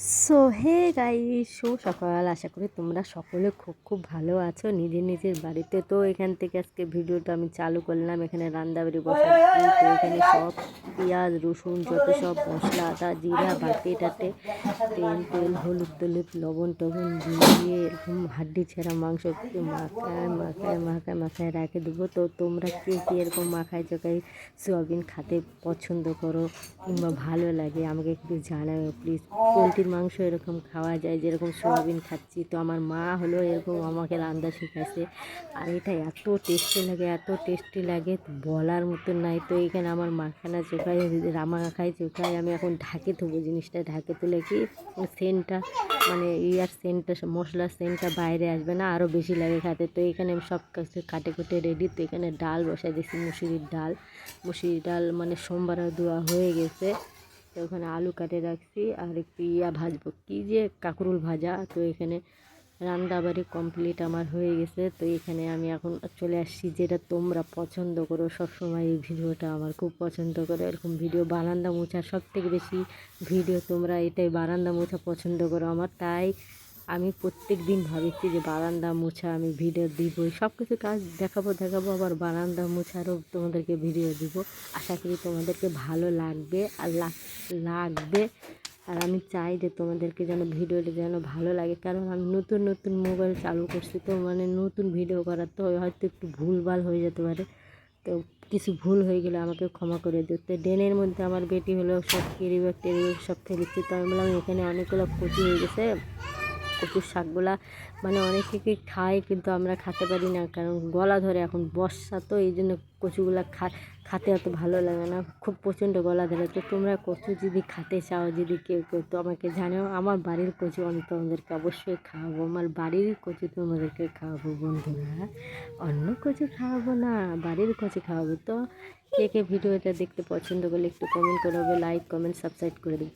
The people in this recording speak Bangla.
সো হে গাইস, সকাল। আশা করি তোমরা সকলে খুব খুব ভালো আছো নিজের নিজের বাড়িতে। তো এখান থেকে আজকে ভিডিওটা আমি চালু করলাম। এখানে রান্নাবাড়ি বসাচ্ছি। তো এখানে সব পেঁয়াজ রসুন যত সব মশলা আদা জিরা বাটে টাটে তেল হলুদ টলুদ লবণ টবণ দিয়ে এরকম হাড্ডি ছেঁড়া মাংসকে মাখায় রেখে দেবো। তো তোমরা কে কে এরকম মাখায় চোখায় সোয়াবিন খেতে পছন্দ করো কিংবা ভালো লাগে আমাকে একটু জানাও প্লিজ। পোলট্রির মাংস এরকম খাওয়া যায় যেরকম সোয়াবিন খাচ্ছি। তো আমার মা হলো এরকম আমাকে রান্না শিখাইছে, আর এটা এত টেস্টি লাগে বলার মতো নাই। তো এইখানে আমার মাখানা চোখায় মাখায় চোখায় আমি এখন ঢাকে থবো, জিনিসটা ঢাকে তুলে কি সেন্টটা মানে ইয়ার সেন্টটা মশলার সেন্টটা বাইরে আসবে না, আরও বেশি লাগে খাতে। তো এখানে আমি সব কিছু কাটে কুটে রেডি। তো এখানে ডাল বসাই দিয়েছি, মুসুরির ডাল মানে সোমবারে দেওয়া হয়ে গেছে। তো ওখানে আলু কাটে রাখছি আর একটু ভাজবো কি যে কাঁকরোল ভাজা। তো এখানে রান্নাবাড়ি কমপ্লিট আমার হয়ে গেছে। তো এখানে আমি এখন চলে আসছি, যেটা তোমরা পছন্দ করো সবসময়। এই ভিডিওটা আমার খুব পছন্দ করো, এরকম ভিডিও বারান্দা মোছা সব থেকে বেশি ভিডিও তোমরা এটাই বারান্দা মোছা পছন্দ করো আমার। তাই আমি প্রত্যেক দিন ভাবছি যে বারান্দা মোছা আমি ভিডিও দিবই, সব কিছু কাজ দেখাবো আবার বারান্দা মোছারও তোমাদেরকে ভিডিও দিব। আশা করি তোমাদেরকে ভালো লাগবে আর লাগবে। আর আমি চাই যে তোমাদেরকে যেন ভিডিওটা যেন ভালো লাগে, কারণ আমি নতুন মোবাইল চালু করছি। তো মানে নতুন ভিডিও করার তো হয়তো একটু ভুলভাল হয়ে যেতে পারে। তো কিছু ভুল হয়ে গেলে আমাকে ক্ষমা করে দিও। তো ড্রেনের মধ্যে আমার বেটি হলো সব কেরিব্যাগ সব ফেলেছি। তো আমি বললাম এখানে অনেকগুলো কচি হয়ে গেছে, কচুর শাকগুলা মানে অনেকে কি খায় কিন্তু আমরা খেতে পারি না, কারণ গলা ধরে। এখন বর্ষা তো এই জন্য কচুগুলা খেতে অত ভালো লাগে না, খুব প্রচণ্ড গলা ধরে। তো তোমরা কচু যদি খেতে চাও, যদি কেউ তো আমাকে জানাও। আমার বাড়ির কচু আমি তোমাদেরকে অবশ্যই খাওয়াবো, আমার বাড়ির কচু তোমাদেরকে খাওয়াবো বন্ধুরা, অন্য কচু খাওয়াবো না, বাড়ির কচু খাওয়াবো। তো কে কে ভিডিওটা দেখতে পছন্দ করলে একটু কমেন্ট করে হবে, লাইক কমেন্ট সাবস্ক্রাইব করে দেবে।